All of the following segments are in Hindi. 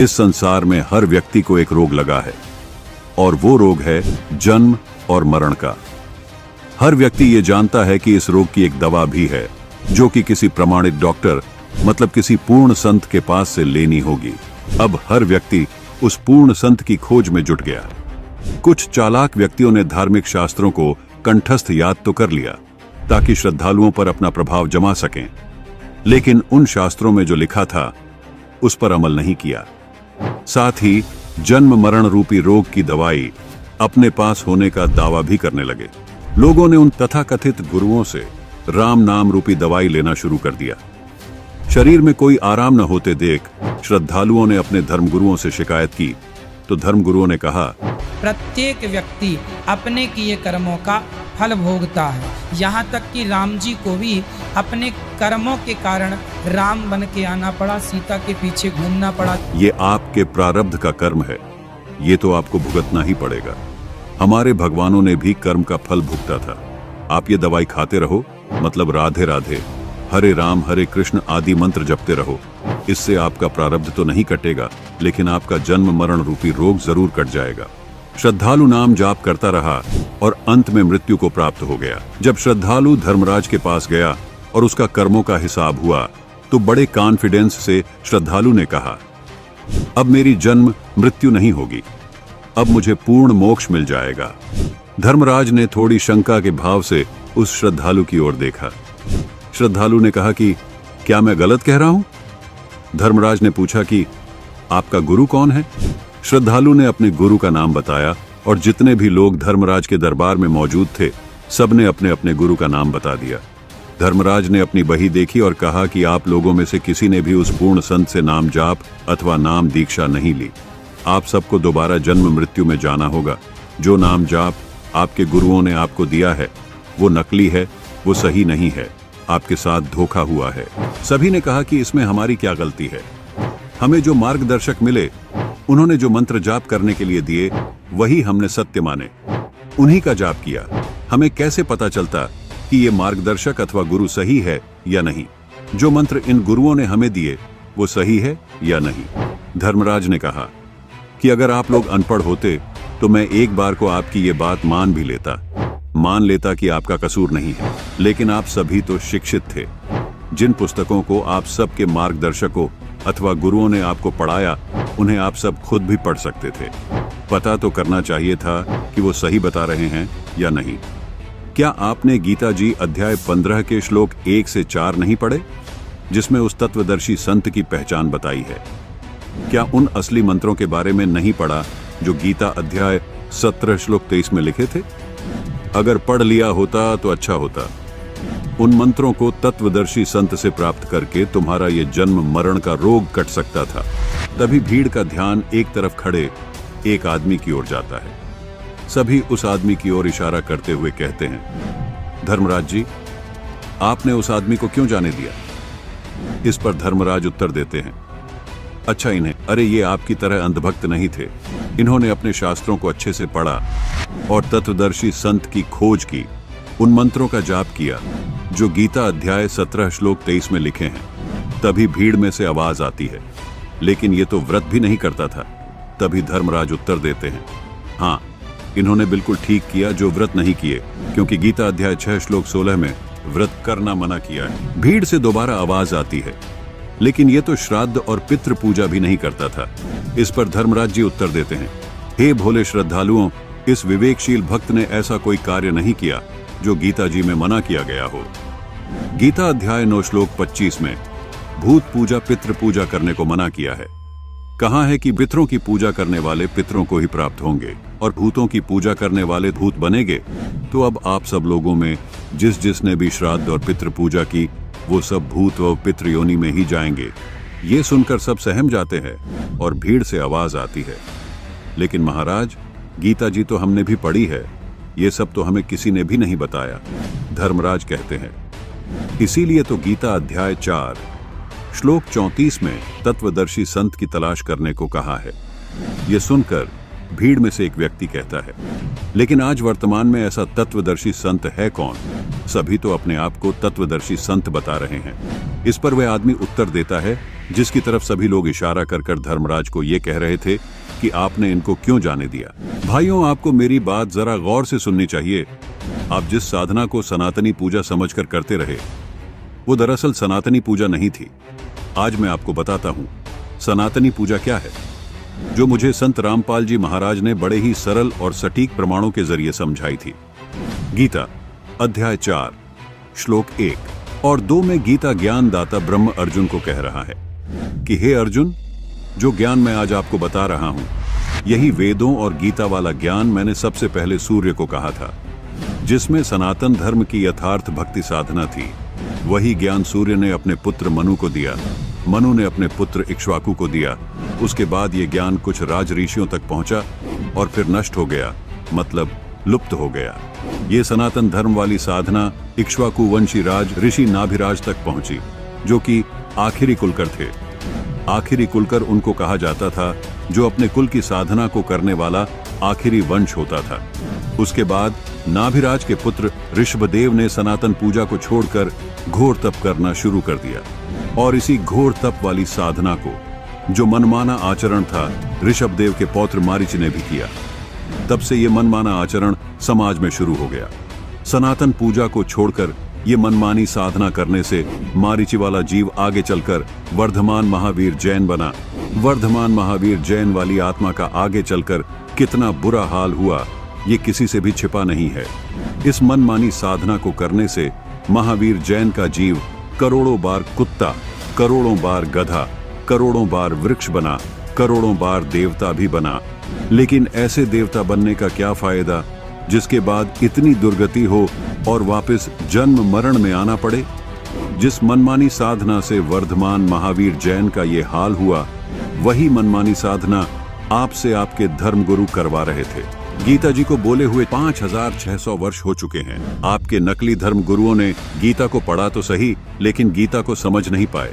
इस संसार में हर व्यक्ति को एक रोग लगा है और वो रोग है जन्म और मरण का। हर व्यक्ति ये जानता है कि इस रोग की एक दवा भी है जो कि किसी प्रमाणित डॉक्टर मतलब किसी पूर्ण संत के पास से लेनी होगी। अब हर व्यक्ति उस पूर्ण संत की खोज में जुट गया। कुछ चालाक व्यक्तियों ने धार्मिक शास्त्रों को कंठस्थ याद तो कर लिया ताकि श्रद्धालुओं पर अपना प्रभाव जमा सकें, लेकिन उन शास्त्रों में जो लिखा था उस पर अमल नहीं किया। साथ ही जन्म मरण रूपी रोग की दवाई अपने पास होने का दावा भी करने लगे। लोगों ने उन तथाकथित गुरुओं से राम नाम रूपी दवाई लेना शुरू कर दिया। शरीर में कोई आराम न होते देख श्रद्धालुओं ने अपने धर्मगुरुओं से शिकायत की तो धर्मगुरुओं ने कहा, प्रत्येक व्यक्ति अपने किए कर्मों का फल भोगता है। यहाँ तक कि राम जी को भी अपने कर्मों के कारण राम बन के आना पड़ा, सीता के पीछे घूमना पड़ा। ये आपके प्रारब्ध का कर्म है, ये तो आपको भुगतना ही पड़ेगा। हमारे भगवानों ने भी कर्म का फल भुगता था। आप ये दवाई खाते रहो, मतलब राधे राधे, हरे राम हरे कृष्ण आदि मंत्र जपते रहो। इससे आपका प्रारब्ध तो नहीं कटेगा, लेकिन आपका जन्म मरण रूपी रोग जरूर कट जाएगा। श्रद्धालु नाम जाप करता रहा और अंत में मृत्यु को प्राप्त हो गया। जब श्रद्धालु धर्मराज के पास गया और उसका कर्मों का हिसाब हुआ तो बड़े कॉन्फिडेंस से श्रद्धालु ने कहा, अब मेरी जन्म मृत्यु नहीं होगी, अब मुझे पूर्ण मोक्ष मिल जाएगा। धर्मराज ने थोड़ी शंका के भाव से उस श्रद्धालु की ओर देखा। श्रद्धालु ने कहा कि क्या मैं गलत कह रहा हूं? धर्मराज ने पूछा कि आपका गुरु कौन है? श्रद्धालु ने अपने गुरु का नाम बताया और जितने भी लोग धर्मराज के दरबार में मौजूद थे सबने अपने अपने गुरु का नाम बता दिया। धर्मराज ने अपनी बही देखी और कहा कि आप लोगों में से किसी ने भी उस पूर्ण संत से नाम जाप अथवा नाम दीक्षा नहीं ली। आप सबको दोबारा जन्म मृत्यु में जाना होगा। जो नाम जाप आपके गुरुओं ने आपको दिया है वो नकली है, वो सही नहीं है, आपके साथ धोखा हुआ है। सभी ने कहा कि इसमें हमारी क्या गलती है? हमें जो मार्गदर्शक मिले, उन्होंने जो मंत्र जाप करने के लिए दिए वही हमने सत्य माने, उन्हीं का जाप किया। हमें कैसे पता चलता कि ये मार्गदर्शक अथवा गुरु सही है या नहीं? जो मंत्र इन गुरुओं ने हमें दिए वो सही है या नहीं? धर्मराज ने कहा कि अगर आप लोग अनपढ़ होते तो मैं एक बार को आपकी ये बात मान लेता कि आपका कसूर नहीं है, लेकिन आप सभी तो शिक्षित थे। जिन पुस्तकों को आप सबके मार्गदर्शकों अथवा गुरुओं ने आपको पढ़ाया उन्हें आप सब खुद भी पढ़ सकते थे। पता तो करना चाहिए था कि वो सही बता रहे हैं या नहीं। क्या आपने गीता जी अध्याय 15 के श्लोक 1 से 4 नहीं पढ़े, जिसमें उस तत्वदर्शी संत की पहचान बताई है? क्या उन असली मंत्रों के बारे में नहीं पढ़ा जो गीता अध्याय 17 श्लोक 23 में लिखे थे? अगर पढ़ लिया होता तो अच्छा होता। उन मंत्रों को तत्वदर्शी संत से प्राप्त करके तुम्हारा ये जन्म मरण का रोग कट सकता था। तभी भीड़ का ध्यान एक तरफ खड़े एक आदमी की ओर जाता है। सभी उस आदमी की ओर इशारा करते हुए कहते हैं, धर्मराज जी, आपने उस आदमी को क्यों जाने दिया? इस पर धर्मराज उत्तर देते हैं, अच्छा इन्हें, अरे ये आपकी तरह अंधभक्त नहीं थे। इन्होंने अपने शास्त्रों को अच्छे से पढ़ा और तत्वदर्शी संत की खोज की, उन मंत्रों का जाप किया जो गीता अध्याय 17 श्लोक 23 में लिखे हैं। तभी भीड़ में से आवाज आती है, लेकिन ये तो व्रत भी नहीं करता था। तभी धर्मराज उत्तर देते हैं, हाँ, इन्होंने बिल्कुल ठीक किया जो व्रत नहीं किए, क्योंकि गीता अध्याय 6 श्लोक 16 में व्रत करना मना किया है। भीड़ से दोबारा आवाज आती है, लेकिन ये तो श्राद्ध और पितृ पूजा भी नहीं करता था। इस पर धर्मराज जी उत्तर देते हैं, हे भोले श्रद्धालुओं, इस विवेकशील भक्त ने ऐसा कोई कार्य नहीं किया जो गीता जी में मना किया गया हो। गीता अध्याय 9 श्लोक 25 में भूत पूजा पितृ पूजा करने को मना किया है। कहा है कि पितरों की पूजा करने वाले पितरों को ही प्राप्त होंगे और भूतों की पूजा करने वाले भूत बनेंगे। तो अब आप सब लोगों में जिसने भी श्राद्ध और पितृ पूजा की वो सब भूत व पितृ योनि में ही जाएंगे। ये सुनकर सब सहम जाते हैं और भीड़ से आवाज आती है, लेकिन महाराज, गीता जी तो हमने भी पढ़ी है, ये सब तो हमें किसी ने भी नहीं बताया। धर्मराज कहते हैं, इसीलिए तो गीता अध्याय 4 श्लोक 34 में तत्वदर्शी संत की तलाश करने को कहा है। ये सुनकर भीड़ में से एक व्यक्ति कहता है। लेकिन आज वर्तमान में ऐसा तत्वदर्शी संत है कौन? सभी तो अपने आप को तत्वदर्शी संत बता रहे हैं। इस पर वह आदमी उत्तर देता है जिसकी तरफ सभी लोग इशारा कर कर धर्मराज को ये कह रहे थे कि आपने इनको क्यों जाने दिया। भाइयों, आपको मेरी बात जरा गौर से सुननी चाहिए। आप जिस साधना को सनातनी पूजा समझकर करते रहे, वो दरअसल सनातनी पूजा नहीं थी। आज मैं आपको बताता हूं सनातनी पूजा क्या है, जो मुझे संत रामपाल जी महाराज ने बड़े ही सरल और सटीक प्रमाणों के जरिए समझाई थी। गीता अध्याय 4 श्लोक 1 और 2 में गीता ज्ञानदाता ब्रह्म अर्जुन को कह रहा है कि हे अर्जुन, जो ज्ञान मैं आज आपको बता रहा हूं, यही वेदों और गीता वाला ज्ञान मैंने सबसे पहले सूर्य को कहा था, जिसमें सनातन धर्म की यथार्थ भक्ति साधना थी। वही ज्ञान सूर्य ने अपने पुत्र मनु को दिया, मनु ने अपने पुत्र इक्ष्वाकु को दिया। उसके बाद ये ज्ञान कुछ राज ऋषियों तक पहुंचा और फिर नष्ट हो गया, मतलब लुप्त हो गया। ये सनातन धर्म वाली साधना इक्ष्वाकु वंशी राज ऋषि नाभिराज तक पहुंची, जो कि आखिरी कुलकर थे। आखिरी कुलकर उनको कहा जाता था जो अपने कुल की साधना को करने वाला आखिरी वंश होता था। उसके बाद नाभिराज के पुत्र ऋषभदेव ने सनातन पूजा को छोड़कर घोर तप करना शुरू कर दिया, और इसी घोर तप वाली साधना को, जो मनमाना आचरण था, ऋषभदेव के पौत्र मारीच ने भी किया। तब से ये मनमाना आचरण समाज में शुरू हो गया। सनातन पूजा को छोड़कर ये मनमानी साधना करने से मारीची वाला जीव आगे चलकर वर्धमान महावीर जैन बना। वर्धमान महावीर जैन वाली आत्मा का आगे चलकर कितना बुरा हाल हुआ, ये किसी से भी छिपा नहीं है। इस मनमानी साधना को करने से महावीर जैन का जीव करोड़ों बार कुत्ता, करोड़ों बार गधा, करोड़ों बार वृक्ष बना, करोड़ों बार देवता भी बना। लेकिन ऐसे देवता बनने का क्या फायदा जिसके बाद इतनी दुर्गति हो और वापस जन्म मरण में आना पड़े। जिस मनमानी साधना से वर्धमान महावीर जैन का ये हाल हुआ, वही मनमानी साधना आपसे आपके धर्मगुरु करवा रहे थे। गीता जी को बोले हुए 5600 वर्ष हो चुके हैं। आपके नकली धर्म गुरुओं ने गीता को पढ़ा तो सही, लेकिन गीता को समझ नहीं पाए,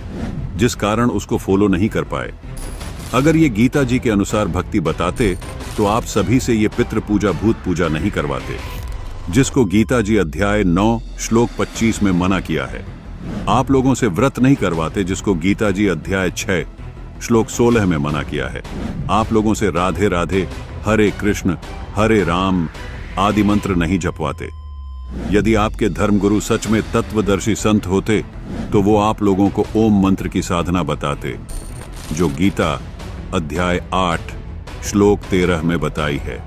जिस कारण उसको फॉलो नहीं कर पाए। अगर ये गीता जी के अनुसार भक्ति बताते तो आप सभी से ये पितृ पूजा भूत पूजा नहीं करवाते, जिसको गीता जी अध्याय 9 श्लोक 25 में मना किया है। आप लोगों से व्रत नहीं करवाते, जिसको गीता जी अध्याय 6 श्लोक 16 में मना किया है। आप लोगों से राधे राधे, हरे कृष्ण, हरे राम आदि मंत्र नहीं जपवाते। यदि आपके धर्मगुरु सच में तत्वदर्शी संत होते तो वो आप लोगों को ओम मंत्र की साधना बताते, जो गीता अध्याय 8 श्लोक 13 में बताई है।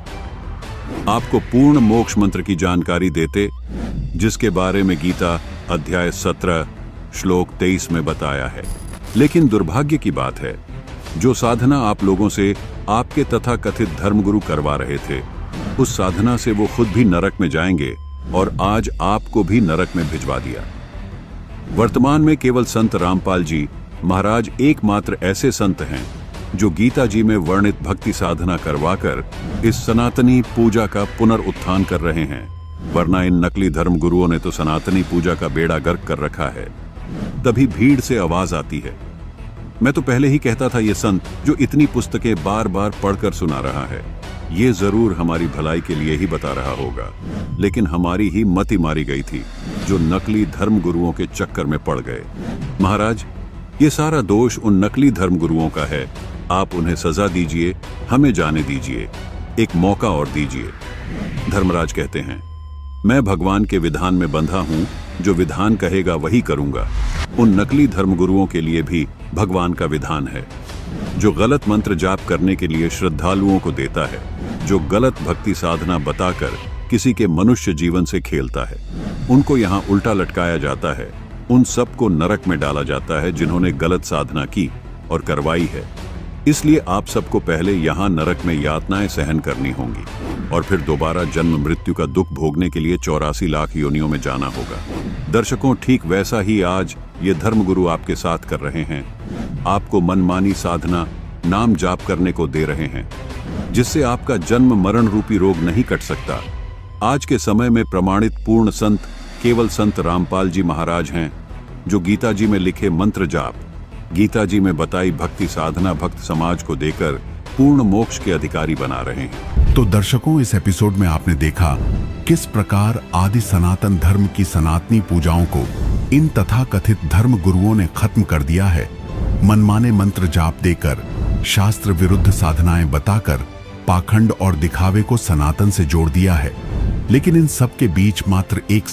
आपको पूर्ण मोक्ष मंत्र की जानकारी देते, जिसके बारे में गीता अध्याय 17 श्लोक 23 में बताया है। लेकिन दुर्भाग्य की बात है, जो साधना आप लोगों से आपके तथाकथित धर्मगुरु करवा रहे थे, उस साधना से वो खुद भी नरक में जाएंगे, और आज आपको भी नरक में भिजवा दिया। वर्तमान में केवल संत रामपाल जी महाराज एकमात्र ऐसे संत हैं जो गीता जी में वर्णित भक्ति साधना करवाकर इस सनातनी पूजा का पुनरुत्थान कर रहे हैं। वरना इन नकली धर्म गुरुओं ने तो सनातनी पूजा का बेड़ा गर्क कर रखा है। तभी भीड़ से आवाज आती है, मैं तो पहले ही कहता था ये संत जो इतनी पुस्तकें बार बार पढ़कर सुना रहा है, ये जरूर हमारी भलाई के लिए ही बता रहा होगा। लेकिन हमारी ही मति मारी गई थी, जो नकली धर्म गुरुओं के चक्कर में पड़ गए। महाराज, ये सारा दोष उन नकली धर्म गुरुओं का है। आप उन्हें सजा दीजिए, हमें जाने दीजिए, एक मौका और दीजिए। धर्मराज कहते हैं, मैं भगवान के विधान में बंधा हूं, जो विधान कहेगा वही करूंगा। उन नकली धर्मगुरुओं के लिए भी भगवान का विधान है, जो गलत मंत्र जाप करने के लिए श्रद्धालुओं को देता है, जो गलत भक्ति साधना बताकर किसी के मनुष्य जीवन से खेलता है। उनको यहाँ उल्टा लटकाया जाता है। उन सबको नरक में डाला जाता है जिन्होंने गलत साधना की और करवाई है। इसलिए आप सबको पहले यहाँ नरक में यातनाएं सहन करनी होंगी, और फिर दोबारा जन्म मृत्यु का दुख भोगने के लिए 84 लाख योनियों में जाना होगा। दर्शकों, ठीक वैसा ही आज ये धर्मगुरु आपके साथ कर रहे हैं। आपको मनमानी साधना, नाम जाप करने को दे रहे हैं, जिससे आपका जन्म मरण रूपी रोग नहीं कट सकता। आज के समय में प्रमाणित पूर्ण संत केवल संत रामपाल जी महाराज हैं, जो गीता जी में लिखे मंत्र जाप, गीता जी में बताई भक्ति साधना भक्त समाज को देकर पूर्ण मोक्ष के अधिकारी बना रहे हैं। तो दर्शकों, इस एपिसोड में आपने देखा किस प्रकार आदि सनातन धर्म की सनातनी पूजाओं को इन तथाकथित धर्म गुरुओं ने खत्म कर दिया है। मनमाने मंत्र जाप देकर, शास्त्र विरुद्ध साधनाएं बताकर पाखंड और दिखावे को सनातन से जोड़ दिया है। लेकिन इन सब के बीच मात्र एक